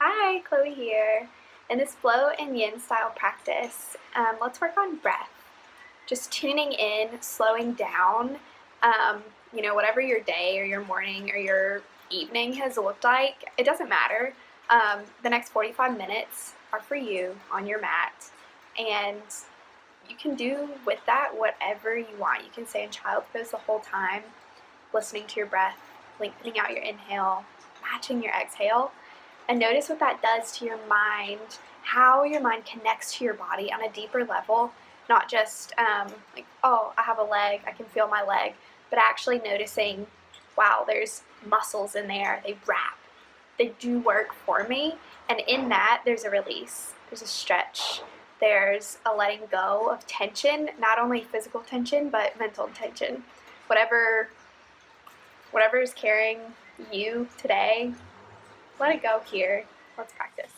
Hi, Chloe here. In this flow and yin style practice, let's work on breath. Just tuning in, slowing down. Whatever your day or your morning or your evening has looked like, it doesn't matter. The next 45 minutes are for you on your mat, and you can do with that whatever you want. You can stay in child's pose the whole time, listening to your breath, lengthening out your inhale, matching your exhale. And notice what that does to your mind, how your mind connects to your body on a deeper level, not just oh, I have a leg, I can feel my leg, but actually noticing, wow, there's muscles in there, they wrap, they do work for me, and in that there's a release, there's a stretch, there's a letting go of tension, not only physical tension, but mental tension. Whatever is carrying you today, let it go here. Let's practice.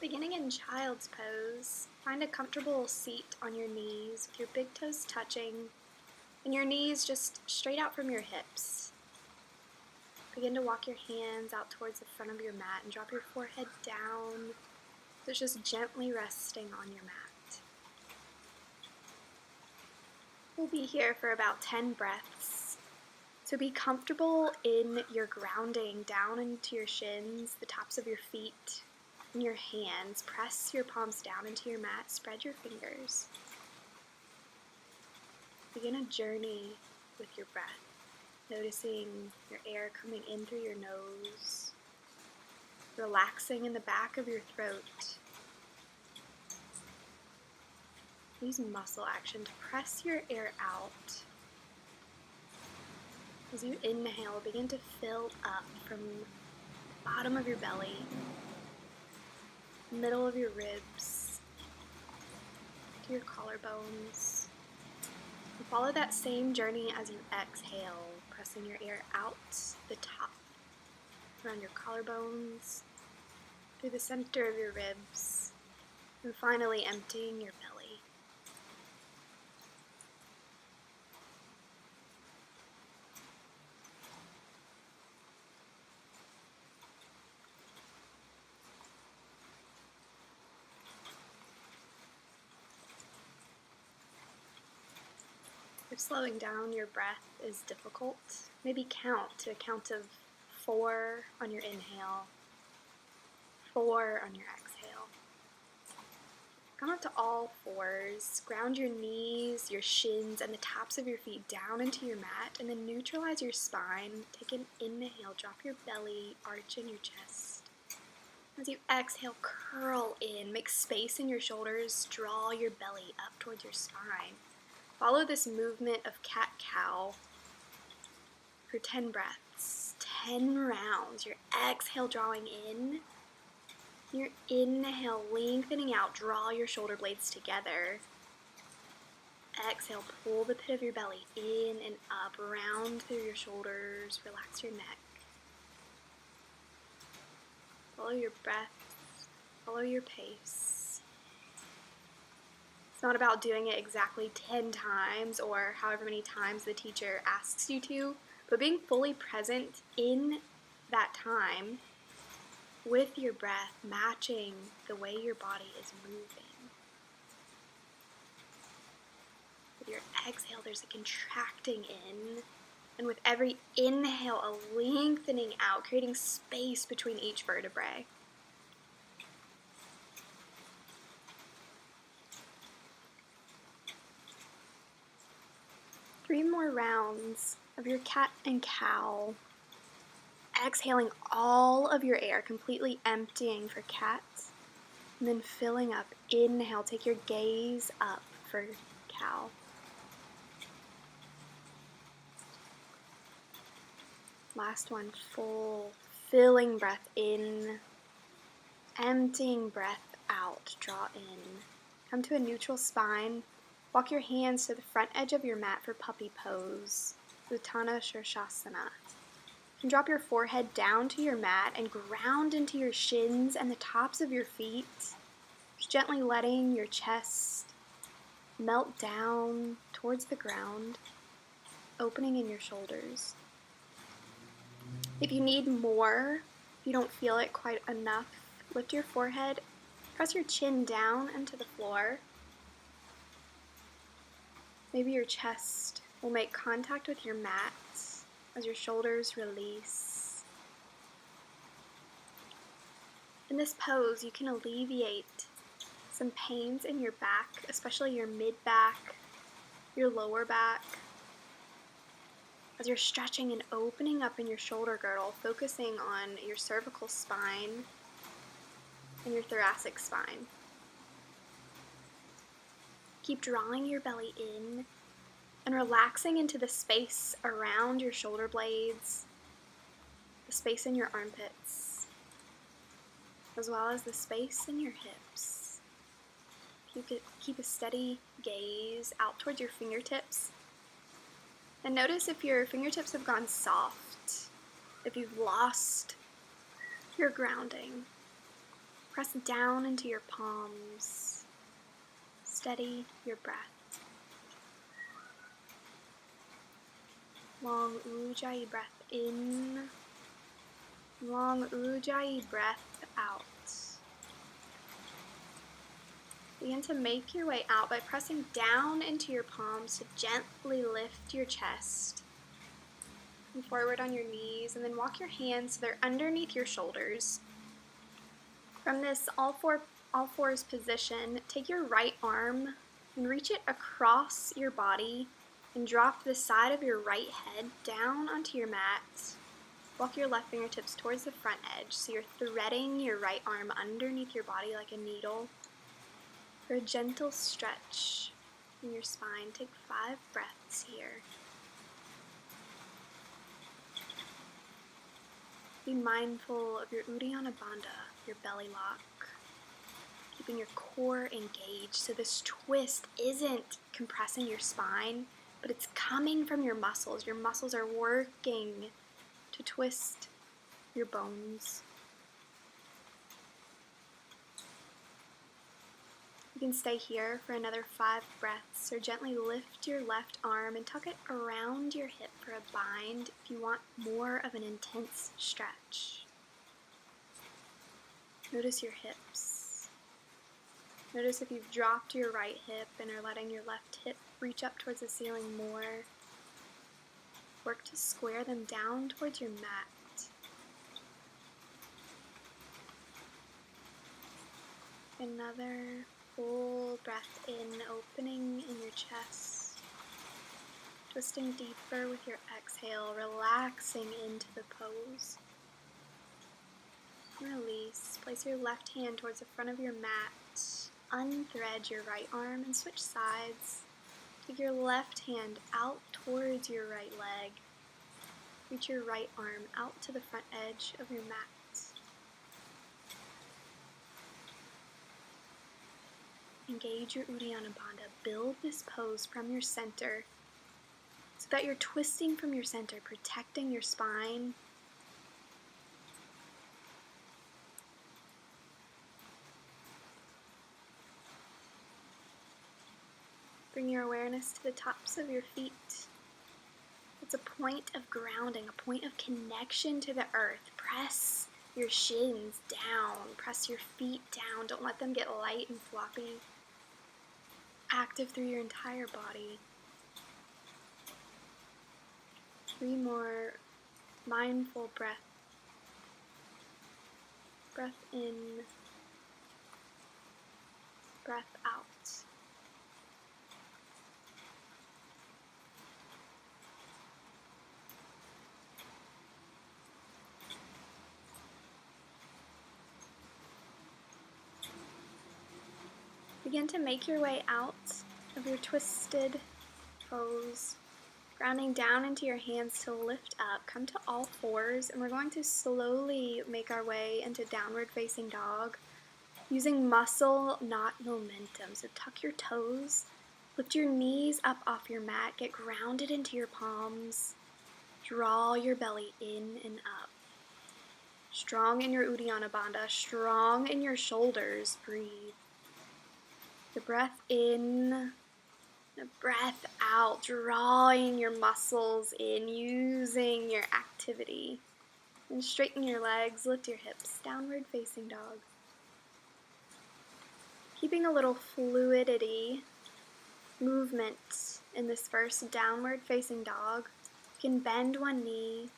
Beginning in child's pose, find a comfortable seat on your knees with your big toes touching and your knees just straight out from your hips. Begin to walk your hands out towards the front of your mat and drop your forehead down so it's just gently resting on your mat. We'll be here for about 10 breaths. So be comfortable in your grounding down into your shins, the tops of your feet, and your hands. Press your palms down into your mat, spread your fingers. Begin a journey with your breath, noticing your air coming in through your nose, relaxing in the back of your throat. Use muscle action to press your air out. As you inhale, begin to fill up from the bottom of your belly, middle of your ribs, to your collarbones. And follow that same journey as you exhale, pressing your air out the top, around your collarbones, through the center of your ribs, and finally emptying your belly. If slowing down your breath is difficult, maybe count to a count of 4 on your inhale, 4 on your exhale. Come up to all fours, ground your knees, your shins, and the tops of your feet down into your mat, and then neutralize your spine. Take an inhale, drop your belly, arch in your chest. As you exhale, curl in, make space in your shoulders, draw your belly up towards your spine. Follow this movement of cat-cow for 10 breaths, 10 rounds. Your exhale drawing in, your inhale lengthening out, draw your shoulder blades together. Exhale, pull the pit of your belly in and up, round through your shoulders, relax your neck. Follow your breath, follow your pace. It's not about doing it exactly 10 times or however many times the teacher asks you to, but being fully present in that time with your breath, matching the way your body is moving. With your exhale, there's a contracting in, and with every inhale, a lengthening out, creating space between each vertebrae. Three more rounds of your cat and cow. Exhaling all of your air, completely emptying for cat, and then filling up. Inhale, take your gaze up for cow. Last one, full, filling breath in, emptying breath out, draw in. Come to a neutral spine. Walk your hands to the front edge of your mat for puppy pose, Uttana Shirshasana. And drop your forehead down to your mat and ground into your shins and the tops of your feet, just gently letting your chest melt down towards the ground, opening in your shoulders. If you need more If you don't feel it quite enough, lift your forehead, press your chin down into the floor. Maybe your chest will make contact with your mat as your shoulders release. In this pose, you can alleviate some pains in your back, especially your mid-back, your lower back, as you're stretching and opening up in your shoulder girdle, focusing on your cervical spine and your thoracic spine. Keep drawing your belly in and relaxing into the space around your shoulder blades, the space in your armpits, as well as the space in your hips. Keep a steady gaze out towards your fingertips. And notice if your fingertips have gone soft, if you've lost your grounding. Press down into your palms. Steady your breath. Long Ujjayi breath in. Long Ujjayi breath out. Begin to make your way out by pressing down into your palms to gently lift your chest. Come forward on your knees and then walk your hands so they're underneath your shoulders. From this all fours position, take your right arm and reach it across your body and drop the side of your right head down onto your mat. Walk your left fingertips towards the front edge so you're threading your right arm underneath your body like a needle. For a gentle stretch in your spine, take 5 breaths here. Be mindful of your Uddiyana Bandha, your belly lock, keeping your core engaged so this twist isn't compressing your spine, but it's coming from your muscles. Your muscles are working to twist your bones. You can stay here for another 5 breaths, or gently lift your left arm and tuck it around your hip for a bind if you want more of an intense stretch. Notice your hips. Notice if you've dropped your right hip and are letting your left hip reach up towards the ceiling more. Work to square them down towards your mat. Another full breath in, opening in your chest. Twisting deeper with your exhale, relaxing into the pose. Release. Place your left hand towards the front of your mat. Unthread your right arm and switch sides. Take your left hand out towards your right leg. Reach your right arm out to the front edge of your mat. Engage your Uddiyana Bandha. Build this pose from your center so that you're twisting from your center, protecting your spine. Bring your awareness to the tops of your feet. It's a point of grounding, a point of connection to the earth. Press your shins down. Press your feet down. Don't let them get light and floppy. Active through your entire body. 3 more mindful breaths. Breath in, breath out. Begin to make your way out of your twisted pose, grounding down into your hands to lift up. Come to all fours, and we're going to slowly make our way into downward facing dog, using muscle, not momentum. So tuck your toes, lift your knees up off your mat, get grounded into your palms, draw your belly in and up. Strong in your Uddiyana Bandha, strong in your shoulders, breathe. The breath in, the breath out, drawing your muscles in, using your activity. And straighten your legs, lift your hips, downward facing dog. Keeping a little fluidity, movement in this first downward facing dog. You can bend one knee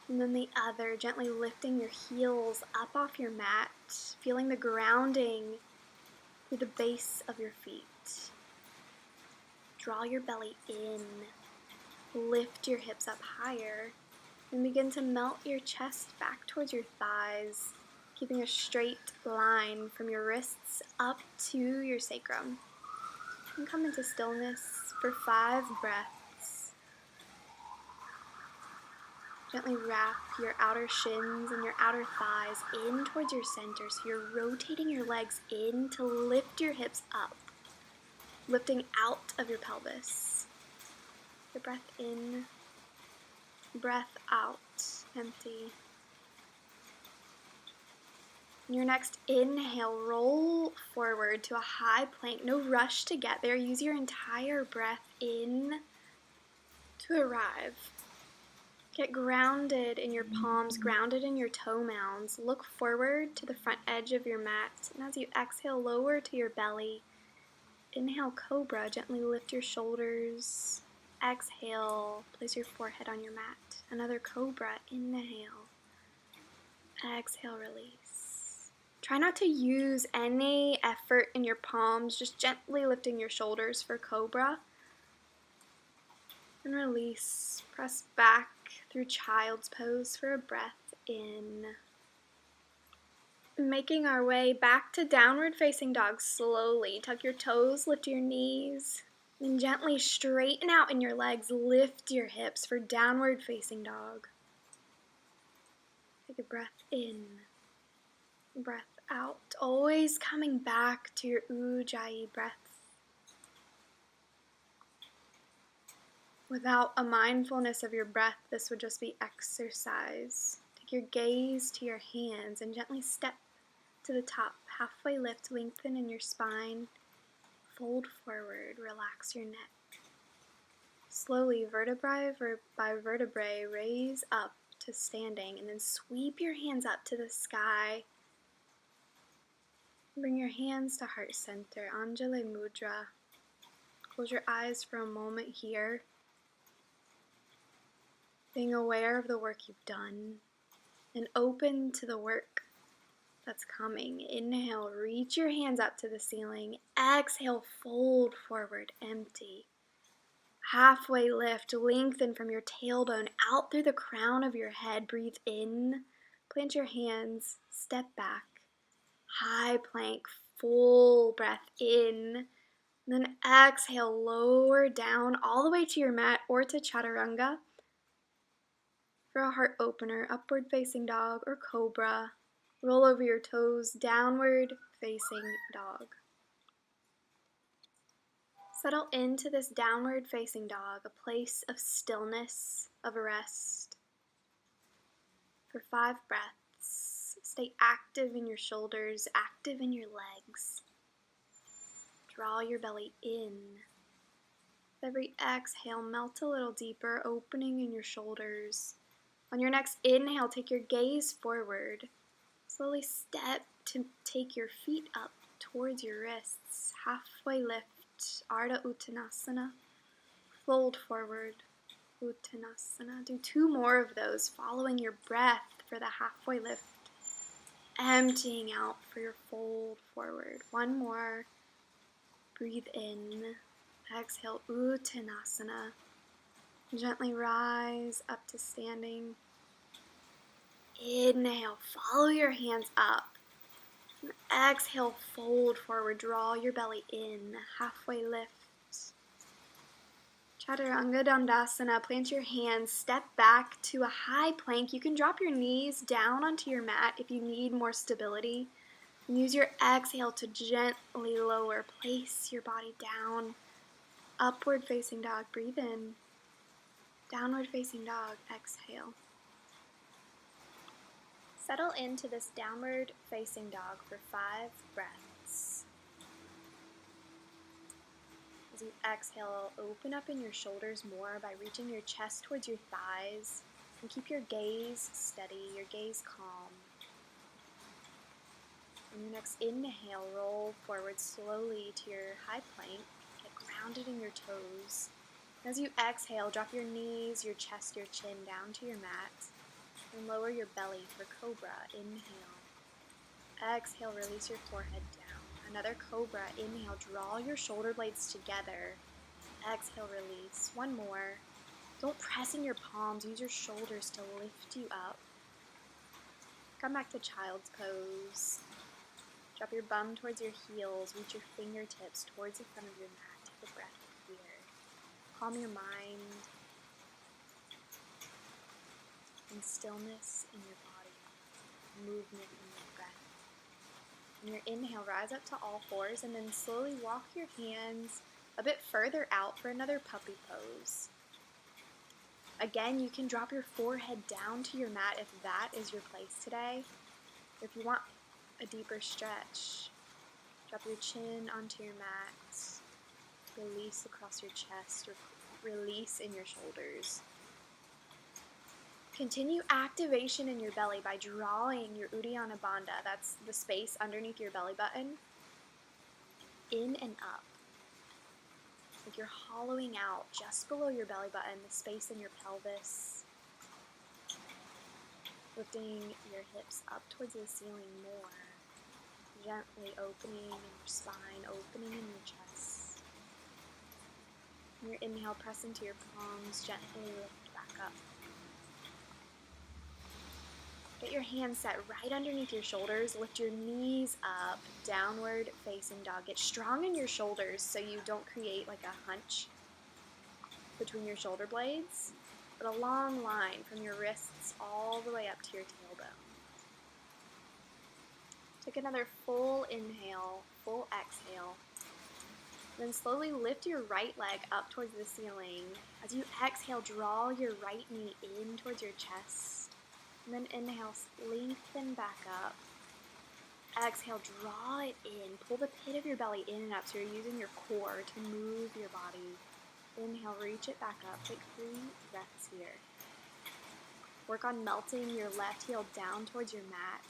and then the other, gently lifting your heels up off your mat, feeling the grounding through the base of your feet. Draw your belly in, lift your hips up higher, and begin to melt your chest back towards your thighs, keeping a straight line from your wrists up to your sacrum. And come into stillness for 5 breaths. Gently wrap your outer shins and your outer thighs in towards your center, so you're rotating your legs in to lift your hips up, lifting out of your pelvis. The breath in, breath out, empty. In your next inhale, roll forward to a high plank. No rush to get there. Use your entire breath in to arrive. Get grounded in your palms, grounded in your toe mounds. Look forward to the front edge of your mat. And as you exhale, lower to your belly. Inhale, cobra. Gently lift your shoulders. Exhale, place your forehead on your mat. Another cobra. Inhale. Exhale, release. Try not to use any effort in your palms, just gently lifting your shoulders for cobra. And release. Press back through child's pose for a breath in. Making our way back to downward facing dog slowly. Tuck your toes, lift your knees, and gently straighten out in your legs. Lift your hips for downward facing dog. Take a breath in, breath out. Always coming back to your Ujjayi breath. Without a mindfulness of your breath, this would just be exercise. Take your gaze to your hands and gently step to the top. Halfway lift, lengthen in your spine. Fold forward, relax your neck. Slowly, vertebrae by vertebrae, raise up to standing and then sweep your hands up to the sky. Bring your hands to heart center, Anjali Mudra. Close your eyes for a moment here. Being aware of the work you've done and open to the work that's coming. Inhale, reach your hands up to the ceiling. Exhale, fold forward, empty. Halfway lift, lengthen from your tailbone out through the crown of your head. Breathe in, plant your hands, step back. High plank, full breath in. Then exhale, lower down all the way to your mat or to chaturanga. For a heart opener, upward facing dog or cobra. Roll over your toes, downward facing dog. Settle into this downward facing dog, a place of stillness, of rest. For 5 breaths, stay active in your shoulders, active in your legs. Draw your belly in. With every exhale, melt a little deeper, opening in your shoulders. On your next inhale, take your gaze forward. Slowly step to take your feet up towards your wrists. Halfway lift, Ardha Uttanasana. Fold forward, Uttanasana. Do 2 more of those, following your breath for the halfway lift. Emptying out for your fold forward. 1 more. Breathe in. Exhale, Uttanasana. Gently rise up to standing. Inhale, follow your hands up. And exhale, fold forward, draw your belly in, halfway lift. Chaturanga Dandasana, plant your hands, step back to a high plank. You can drop your knees down onto your mat if you need more stability. And use your exhale to gently lower, place your body down. Upward facing dog, breathe in. Downward facing dog, exhale. Settle into this downward facing dog for 5 breaths. As you exhale, open up in your shoulders more by reaching your chest towards your thighs. And keep your gaze steady, your gaze calm. On your next inhale, roll forward slowly to your high plank. Get grounded in your toes. As you exhale, drop your knees, your chest, your chin down to your mat. And lower your belly for cobra. Inhale. Exhale, release your forehead down. Another cobra. Inhale, draw your shoulder blades together. Exhale, release. One more. Don't press in your palms. Use your shoulders to lift you up. Come back to child's pose. Drop your bum towards your heels. Reach your fingertips towards the front of your mat. Take a breath here. Calm your mind. And stillness in your body. Movement in your breath. On your inhale, rise up to all fours and then slowly walk your hands a bit further out for another puppy pose. Again, you can drop your forehead down to your mat if that is your place today. Or if you want a deeper stretch, drop your chin onto your mat, release across your chest, or release in your shoulders. Continue activation in your belly by drawing your Uddiyana Bandha, that's the space underneath your belly button, in and up. Like you're hollowing out just below your belly button, the space in your pelvis. Lifting your hips up towards the ceiling more. Gently opening in your spine, opening in your chest. On your inhale, press into your palms, gently lift back up. Get your hands set right underneath your shoulders. Lift your knees up, downward facing dog. Get strong in your shoulders so you don't create like a hunch between your shoulder blades, but a long line from your wrists all the way up to your tailbone. Take another full inhale, full exhale. Then slowly lift your right leg up towards the ceiling. As you exhale, draw your right knee in towards your chest. And then inhale, lengthen back up. Exhale, draw it in. Pull the pit of your belly in and up so you're using your core to move your body. Inhale, reach it back up. Take 3 breaths here. Work on melting your left heel down towards your mat.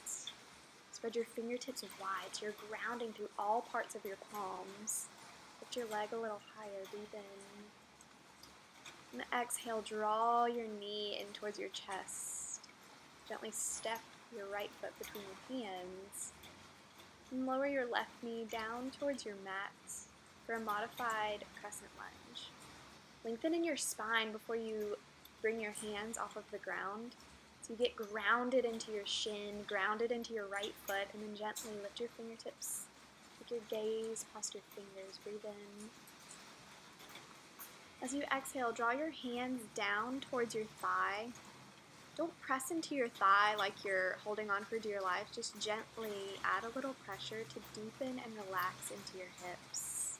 Spread your fingertips wide so you're grounding through all parts of your palms. Lift your leg a little higher, breathe in. And exhale, draw your knee in towards your chest. Gently step your right foot between your hands. And lower your left knee down towards your mat for a modified crescent lunge. Lengthen in your spine before you bring your hands off of the ground. So you get grounded into your shin, grounded into your right foot, and then gently lift your fingertips. Take your gaze past your fingers. Breathe in. As you exhale, draw your hands down towards your thigh. Don't press into your thigh like you're holding on for dear life. Just gently add a little pressure to deepen and relax into your hips.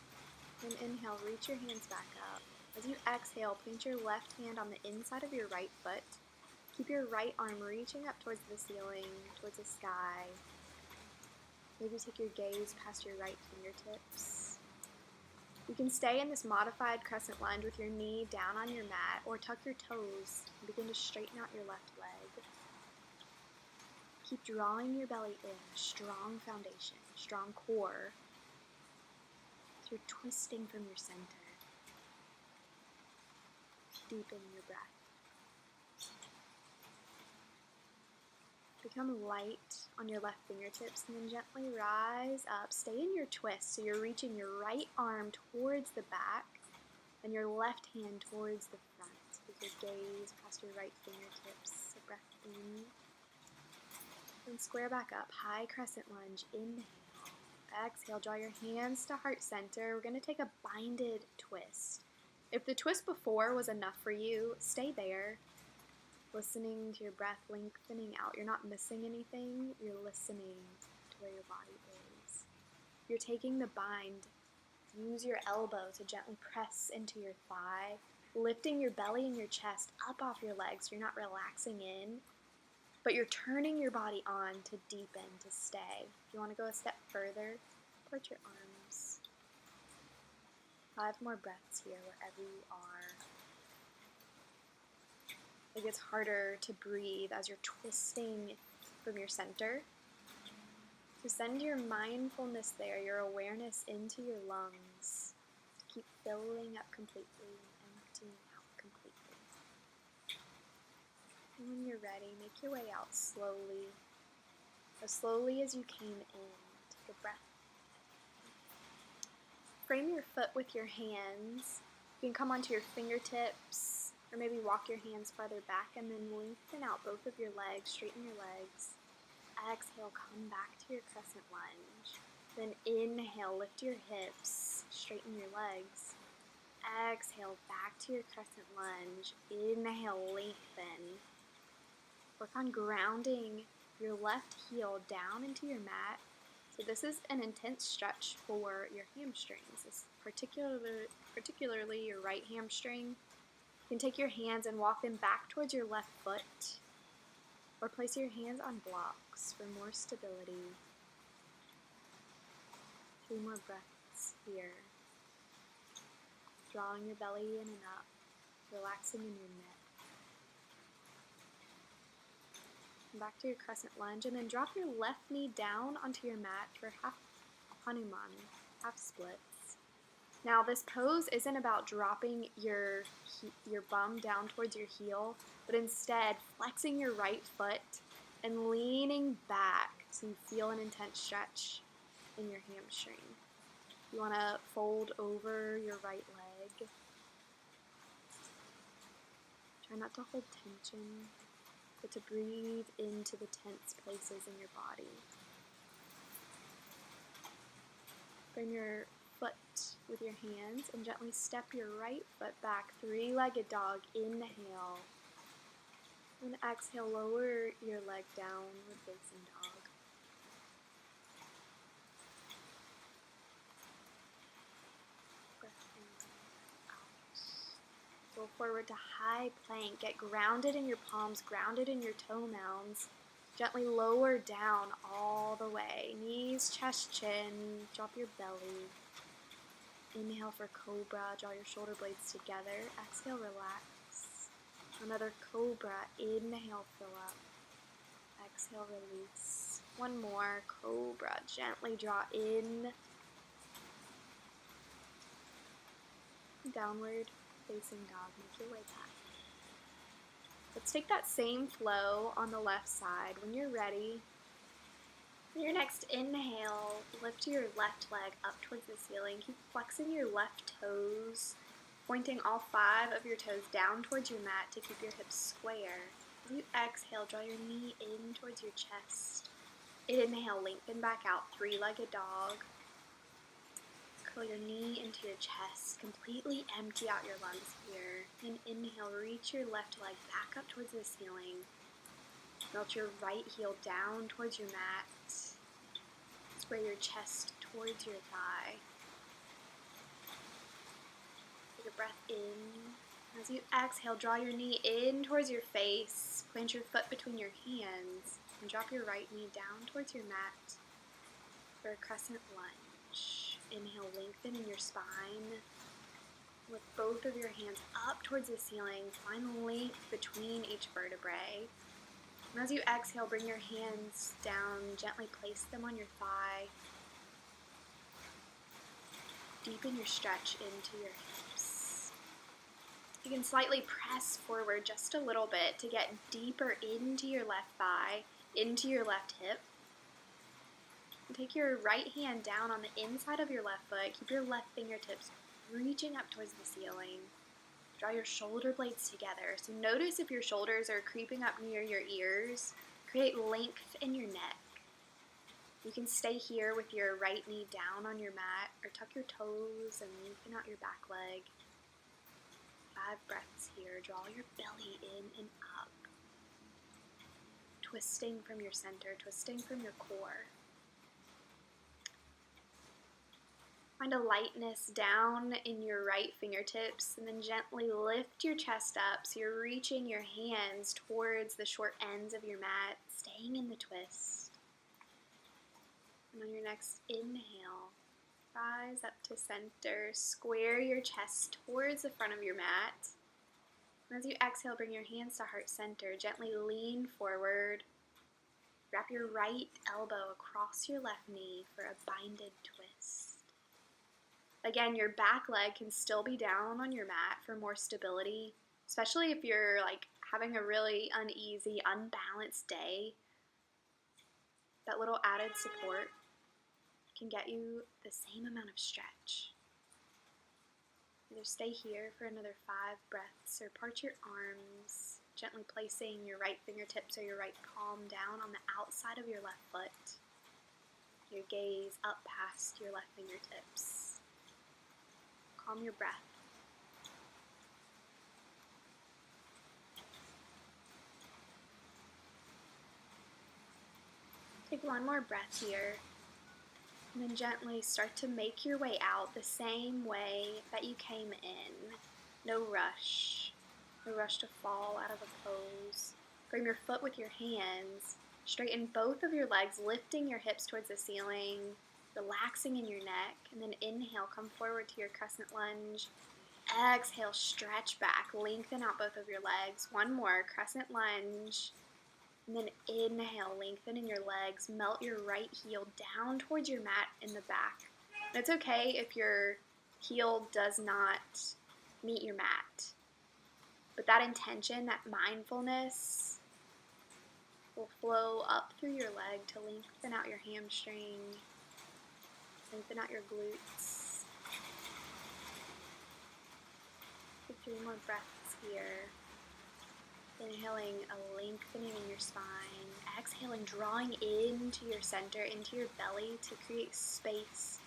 Then inhale, reach your hands back up. As you exhale, plant your left hand on the inside of your right foot. Keep your right arm reaching up towards the ceiling, towards the sky. Maybe take your gaze past your right fingertips. You can stay in this modified crescent lunge with your knee down on your mat, or tuck your toes and begin to straighten out your left leg. Keep drawing your belly in, a strong foundation, strong core. So you're twisting from your center. Deepen your breath. Become light on your left fingertips and then gently rise up. Stay in your twist, so you're reaching your right arm towards the back and your left hand towards the front. With your gaze past your right fingertips, a breath in. Then square back up, high crescent lunge, inhale. Exhale, draw your hands to heart center. We're going to take a binded twist. If the twist before was enough for you, stay there. Listening to your breath, lengthening out. You're not missing anything. You're listening to where your body is. You're taking the bind. Use your elbow to gently press into your thigh, lifting your belly and your chest up off your legs. You're not relaxing in, but you're turning your body on to deepen, to stay. If you want to go a step further, put your arms. 5 more breaths here, wherever you are. It gets harder to breathe as you're twisting from your center. So send your mindfulness there, your awareness into your lungs to keep filling up completely and emptying out completely. And when you're ready, make your way out slowly, as slowly as you came in. Take a breath. Frame your foot with your hands. You can come onto your fingertips, or maybe walk your hands farther back and then lengthen out both of your legs, straighten your legs. Exhale, come back to your crescent lunge. Then inhale, lift your hips, straighten your legs. Exhale, back to your crescent lunge. Inhale, lengthen. Work on grounding your left heel down into your mat. So this is an intense stretch for your hamstrings, particularly your right hamstring. You can take your hands and walk them back towards your left foot, or place your hands on blocks for more stability. 3 more breaths here. Drawing your belly in and up, relaxing in your neck. Back to your crescent lunge, and then drop your left knee down onto your mat for half Hanuman, half splits. Now this pose isn't about dropping your bum down towards your heel, but instead flexing your right foot and leaning back so you feel an intense stretch in your hamstring. You want to fold over your right leg. Try not to hold tension, but to breathe into the tense places in your body. Bring your foot with your hands and gently step your right foot back, 3-legged dog. Inhale. And exhale, lower your leg down with facing dog. Breath in, out. Go forward to high plank. Get grounded in your palms, grounded in your toe mounds. Gently lower down all the way. Knees, chest, chin. Drop your belly. Inhale for cobra. Draw your shoulder blades together. Exhale, relax. Another cobra. Inhale, fill up. Exhale, release. One more. Cobra. Gently draw in. Downward facing dog. Make your way back. Let's take that same flow on the left side. When you're ready, your next inhale, lift your left leg up towards the ceiling. Keep flexing your left toes, pointing all 5 of your toes down towards your mat to keep your hips square. As you exhale, draw your knee in towards your chest. Inhale, lengthen back out, 3-legged dog. Curl your knee into your chest. Completely empty out your lungs here. Then inhale, reach your left leg back up towards the ceiling. Melt your right heel down towards your mat. Square your chest towards your thigh. Take a breath in. As you exhale, draw your knee in towards your face. Plant your foot between your hands. And drop your right knee down towards your mat for a crescent lunge. Inhale, lengthen in your spine. With both of your hands up towards the ceiling, find length between each vertebrae. And as you exhale, bring your hands down, gently place them on your thigh. Deepen your stretch into your hips. You can slightly press forward just a little bit to get deeper into your left thigh, into your left hip. And take your right hand down on the inside of your left foot. Keep your left fingertips reaching up towards the ceiling. Draw your shoulder blades together. So notice if your shoulders are creeping up near your ears. Create length in your neck. You can stay here with your right knee down on your mat, or tuck your toes and lengthen out your back leg. 5 breaths here. Draw your belly in and up. Twisting from your center, twisting from your core. Find a lightness down in your right fingertips, and then gently lift your chest up so you're reaching your hands towards the short ends of your mat, staying in the twist. And on your next inhale, rise up to center, square your chest towards the front of your mat. As you exhale, bring your hands to heart center. Gently lean forward. Wrap your right elbow across your left knee for a binded twist. Again, your back leg can still be down on your mat for more stability, especially if you're like having a really uneasy, unbalanced day. That little added support can get you the same amount of stretch. Either stay here for another 5 breaths or part your arms, gently placing your right fingertips or your right palm down on the outside of your left foot. Your gaze up past your left fingertips. Calm your breath. Take one more breath here. And then gently start to make your way out the same way that you came in. No rush. No rush to fall out of a pose. Frame your foot with your hands. Straighten both of your legs, lifting your hips towards the ceiling, relaxing in your neck. And then inhale, come forward to your crescent lunge. Exhale, stretch back, lengthen out both of your legs. One more, crescent lunge. And then inhale, lengthen in your legs, melt your right heel down towards your mat in the back. And it's okay if your heel does not meet your mat. But that intention, that mindfulness will flow up through your leg to lengthen out your hamstring, lengthen out your glutes. Take 3 more breaths here. Inhaling, a lengthening in your spine. Exhaling, drawing into your center, into your belly to create space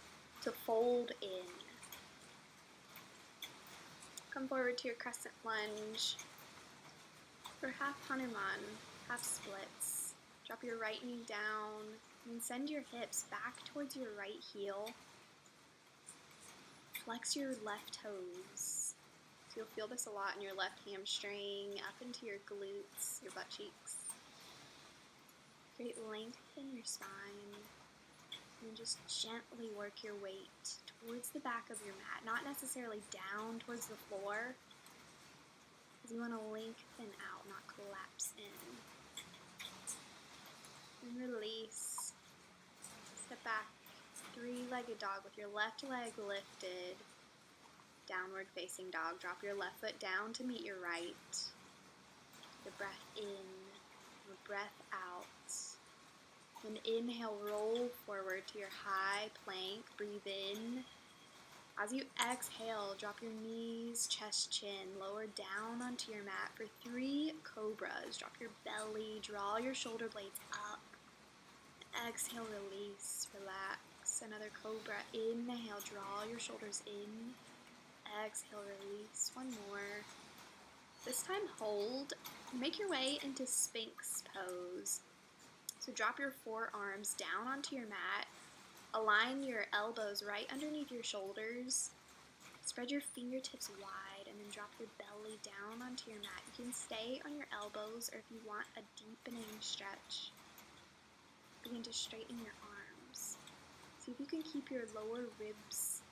to fold in. Come forward to your crescent lunge for half Hanuman, half splits. Drop your right knee down and send your hips back towards your right heel. Flex your left toes. You'll feel this a lot in your left hamstring, up into your glutes, your butt cheeks. Create length in your spine. And just gently work your weight towards the back of your mat, not necessarily down towards the floor, because you want to lengthen out, not collapse in. And release. Step back, 3-legged dog with your left leg lifted. Downward facing dog. Drop your left foot down to meet your right. Take a breath in, a breath out. Then inhale, roll forward to your high plank. Breathe in. As you exhale, drop your knees, chest, chin, lower down onto your mat for 3 cobras. Drop your belly, draw your shoulder blades up. Exhale, release, relax. Another cobra. Inhale, draw your shoulders in. Exhale, release. One more. This time hold. Make your way into Sphinx pose. So drop your forearms down onto your mat. Align your elbows right underneath your shoulders. Spread your fingertips wide and then drop your belly down onto your mat. You can stay on your elbows, or if you want a deepening stretch, begin to straighten your arms. See if you can keep your lower ribs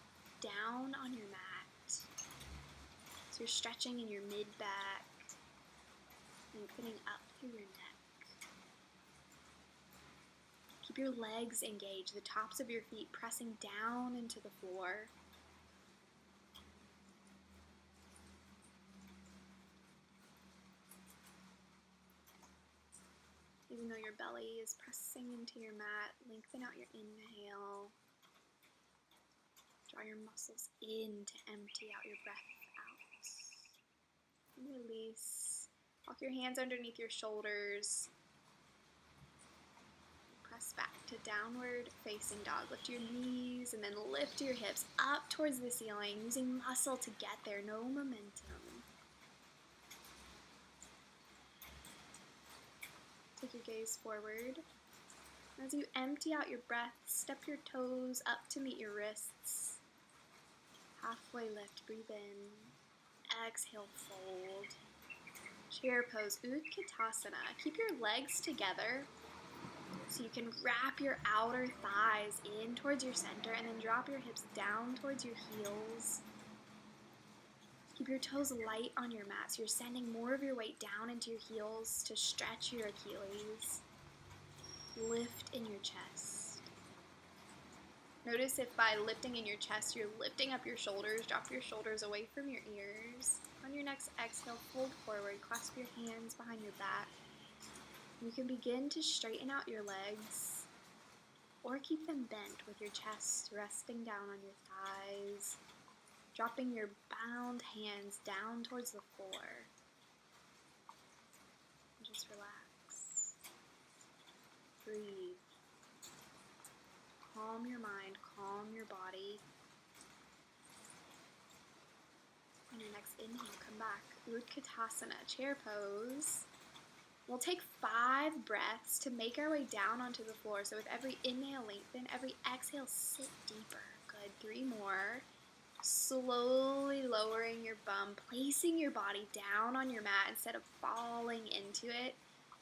down on your mat. So you're stretching in your mid-back, lengthening up through your neck. Keep your legs engaged, the tops of your feet pressing down into the floor. Even though your belly is pressing into your mat, lengthen out your inhale. Draw your muscles in to empty out your breath out. And release. Walk your hands underneath your shoulders. Press back to downward facing dog. Lift your knees and then lift your hips up towards the ceiling, using muscle to get there, no momentum. Take your gaze forward. As you empty out your breath, step your toes up to meet your wrists. Halfway lift, breathe in. Exhale, fold. Chair pose, Utkatasana. Keep your legs together so you can wrap your outer thighs in towards your center and then drop your hips down towards your heels. Keep your toes light on your mat, so you're sending more of your weight down into your heels to stretch your Achilles. Lift in your chest. Notice if by lifting in your chest, you're lifting up your shoulders. Drop your shoulders away from your ears. On your next exhale, fold forward. Clasp your hands behind your back. You can begin to straighten out your legs or keep them bent with your chest resting down on your thighs. Dropping your bound hands down towards the floor. And just relax. Breathe. Calm your mind, calm your body. On your next inhale, come back. Utkatasana, chair pose. We'll take 5 breaths to make our way down onto the floor. So with every inhale, lengthen. Every exhale, sit deeper. Good. 3 more. Slowly lowering your bum, placing your body down on your mat instead of falling into it.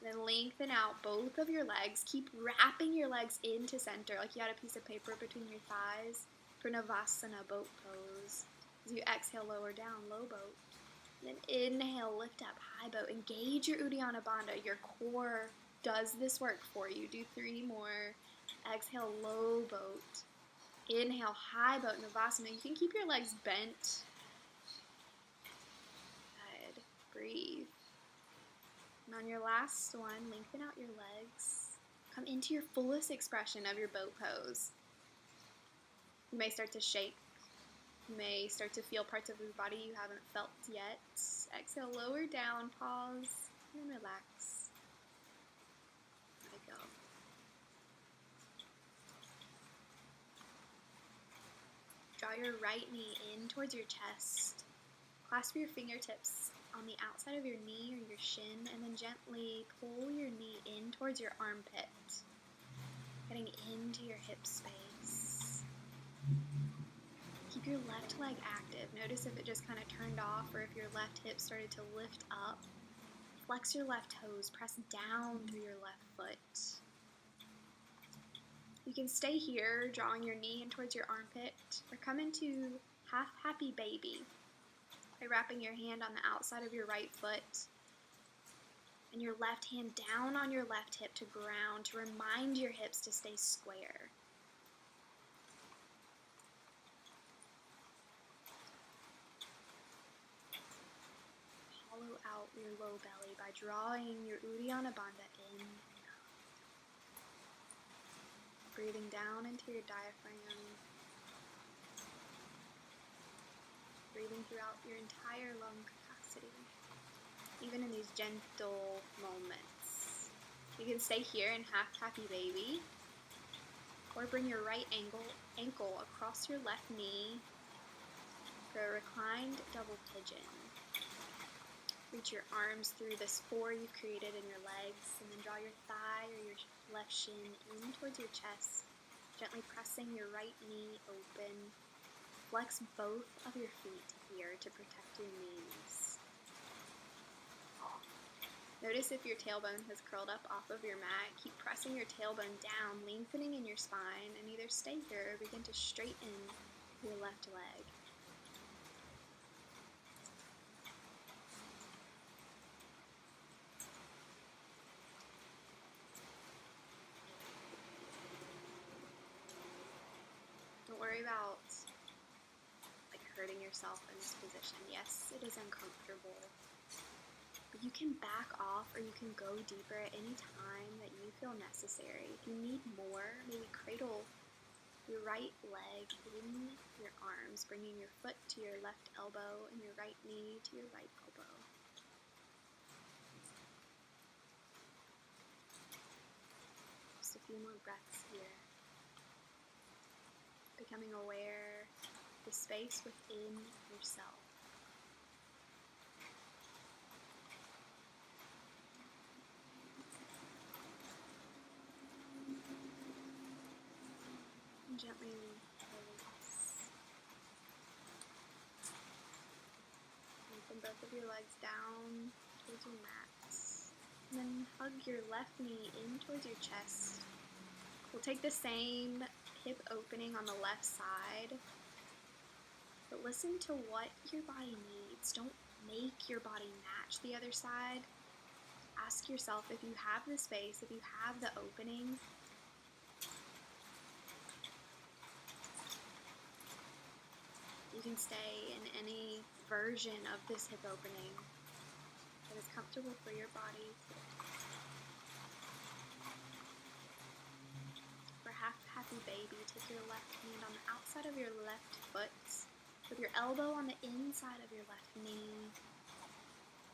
And then lengthen out both of your legs. Keep wrapping your legs into center like you had a piece of paper between your thighs for Navasana, boat pose. As you exhale, lower down, low boat. And then inhale, lift up, high boat. Engage your Uddiyana Bandha. Your core does this work for you. Do 3 more. Exhale, low boat. Inhale, high boat, Navasana. You can keep your legs bent. Good. Breathe. And on your last one, lengthen out your legs. Come into your fullest expression of your boat pose. You may start to shake. You may start to feel parts of your body you haven't felt yet. Exhale, lower down, pause, and relax. Let it go. Draw your right knee in towards your chest. Clasp your fingertips on the outside of your knee or your shin, and then gently pull your knee in towards your armpit, getting into your hip space. Keep your left leg active. Notice if it just kind of turned off or if your left hip started to lift up. Flex your left toes. Press down through your left foot. You can stay here, drawing your knee in towards your armpit, or come into half happy baby by wrapping your hand on the outside of your right foot and your left hand down on your left hip to ground to remind your hips to stay square. Hollow out your low belly by drawing your Uddiyana Bandha in. Breathing down into your diaphragm. Breathing throughout your entire lung capacity, even in these gentle moments. You can stay here in half happy baby, or bring your right ankle across your left knee for a reclined double pigeon. Reach your arms through this 4 you've created in your legs, and then draw your thigh or your left shin in towards your chest, gently pressing your right knee open. Flex both of your feet here to protect your knees. Notice if your tailbone has curled up off of your mat. Keep pressing your tailbone down, lengthening in your spine, and either stay here or begin to straighten your left leg. Don't worry about hurting yourself in this position. Yes, it is uncomfortable, but you can back off or you can go deeper at any time that you feel necessary. If you need more, maybe cradle your right leg in your arms, bringing your foot to your left elbow and your right knee to your right elbow. Just a few more breaths here. Becoming aware of the space within yourself. And gently release. Lengthen both of your legs down towards your mats. And then hug your left knee in towards your chest. We'll take the same hip opening on the left side, but listen to what your body needs. balance. Don't make your body match the other side. Ask yourself if you have the space, if you have the opening. You can stay in any version of this hip opening that is comfortable for your body. For half happy baby, take your left hand on the outside of your left foot, with your elbow on the inside of your left knee.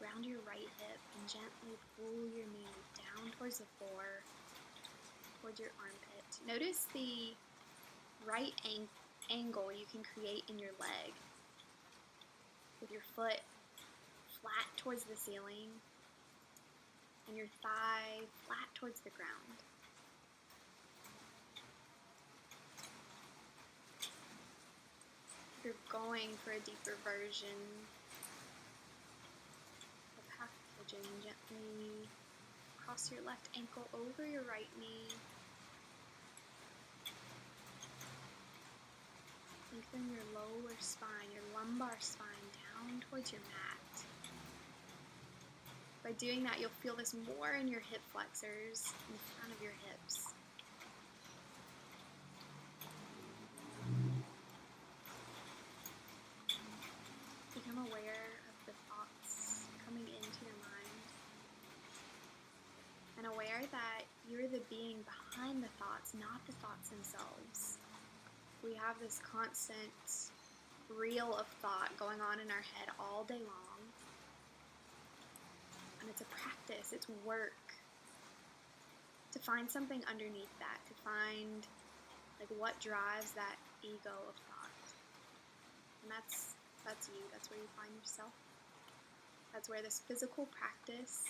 Round your right hip and gently pull your knee down towards the floor, towards your armpit. Notice the right angle you can create in your leg, with your foot flat towards the ceiling and your thigh flat towards the ground. If you're going for a deeper version of half pigeon, gently cross your left ankle over your right knee. Lengthen your lower spine, your lumbar spine down towards your mat. By doing that, you'll feel this more in your hip flexors, in the front of your hips. Become aware of the thoughts coming into your mind, and aware that you're the being behind the thoughts, not the thoughts themselves. We have this constant reel of thought going on in our head all day long. And it's a practice, it's work to find something underneath that, to find like what drives that ego of thought. And that's you, that's where you find yourself. That's where this physical practice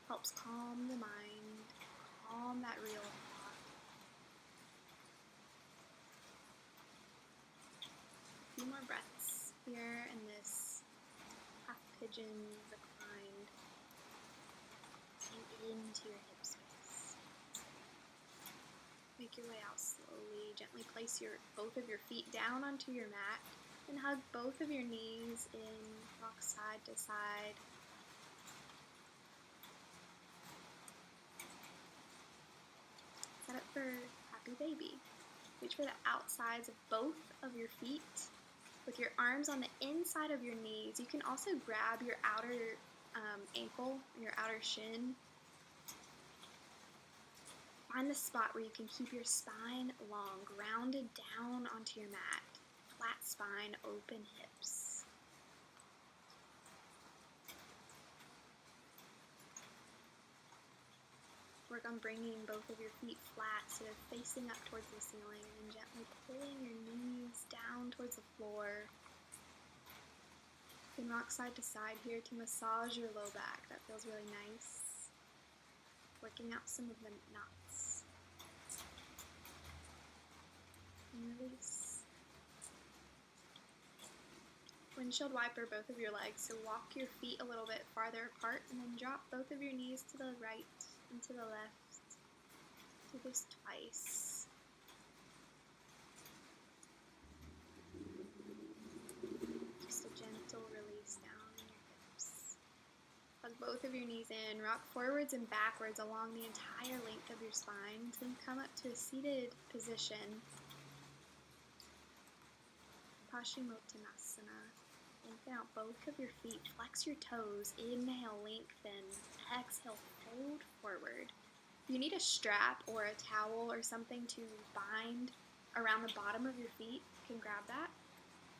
helps calm the mind, calm that reel of thought. A few more breaths here in this half pigeon reclined. And into your hip space. Make your way out slowly. Gently place both of your feet down onto your mat and hug both of your knees in. Rock side to side. Set up for happy baby. Reach for the outsides of both of your feet with your arms on the inside of your knees. You can also grab your outer ankle, your outer shin. Find the spot where you can keep your spine long, grounded down onto your mat. Flat spine, open hips. Work on bringing both of your feet flat so they're facing up towards the ceiling, and gently pulling your knees down towards the floor. You can rock side to side here to massage your low back. That feels really nice. Working out some of the knots. And release. Windshield wiper both of your legs, so walk your feet a little bit farther apart and then drop both of your knees to the right and to the left. Do this twice. Just a gentle release down in your hips. Hug both of your knees in, rock forwards and backwards along the entire length of your spine until you come up to a seated position. Paschimottanasana. Lengthen out both of your feet, flex your toes, inhale, lengthen, exhale, fold forward. If you need a strap or a towel or something to bind around the bottom of your feet, you can grab that.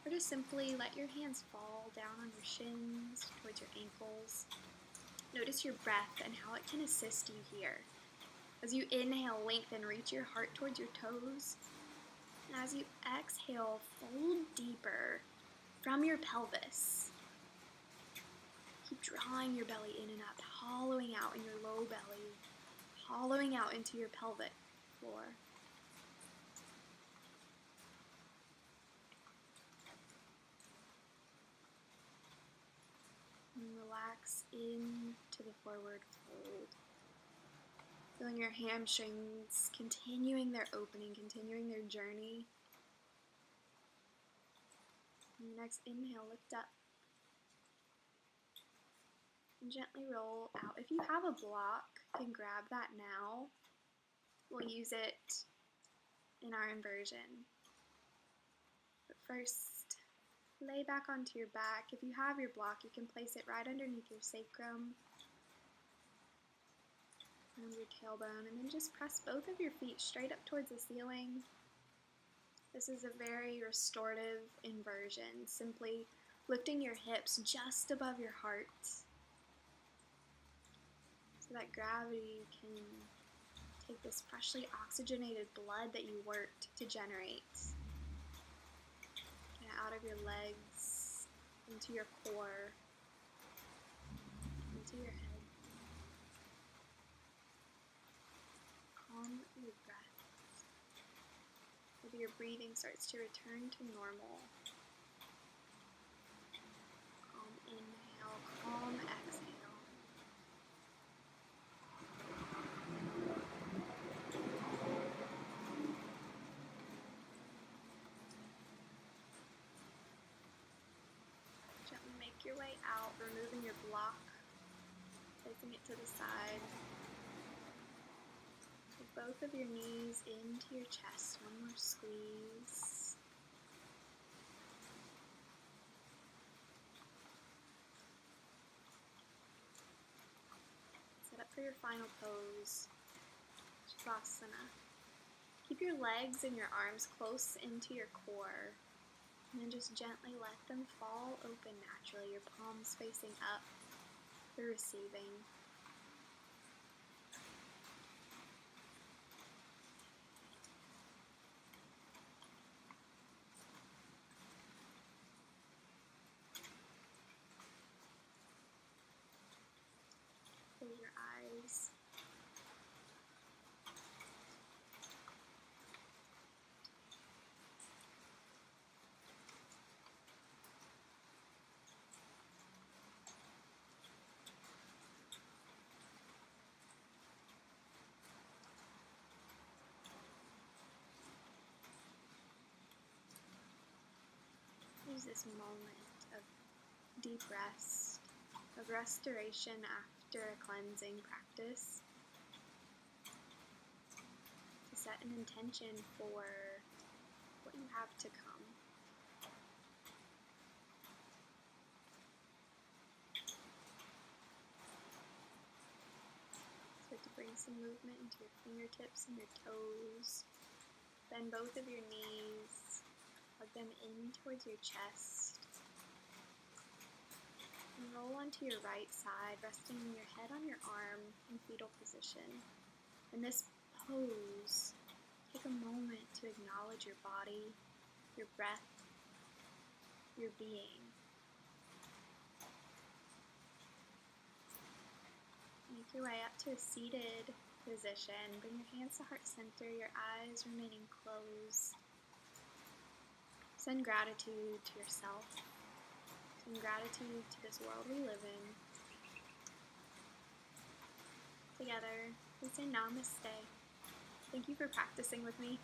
Or just simply let your hands fall down on your shins, towards your ankles. Notice your breath and how it can assist you here. As you inhale, lengthen, reach your heart towards your toes. And as you exhale, fold deeper from your pelvis. Keep drawing your belly in and up, hollowing out in your low belly, hollowing out into your pelvic floor. And relax into the forward fold. Feeling your hamstrings continuing their opening, continuing their journey. And next inhale, lift up. And gently roll out. If you have a block, you can grab that now. We'll use it in our inversion. But first, lay back onto your back. If you have your block, you can place it right underneath your sacrum, around your tailbone, and then just press both of your feet straight up towards the ceiling. This is a very restorative inversion, simply lifting your hips just above your heart so that gravity can take this freshly oxygenated blood that you worked to generate. Get it out of your legs, into your core, into your head. Calm your breath. Maybe your breathing starts to return to normal. Calm inhale, calm exhale. Gently make your way out, removing your block, placing it to the side. Take both of your knees into your chest. One more squeeze. Set up for your final pose, Navasana. Keep your legs and your arms close into your core, and then just gently let them fall open naturally, your palms facing up for receiving. Close your eyes. Use this moment of deep rest, of restoration after a cleansing practice, to set an intention for what you have to come. So to bring some movement into your fingertips and your toes, bend both of your knees, plug them in towards your chest, and roll onto your right side, resting your head on your arm in fetal position. In this pose, take a moment to acknowledge your body, your breath, your being. Make your way up to a seated position. Bring your hands to heart center, your eyes remaining closed. Send gratitude to yourself. Send gratitude to this world we live in. Together, we say namaste. Thank you for practicing with me.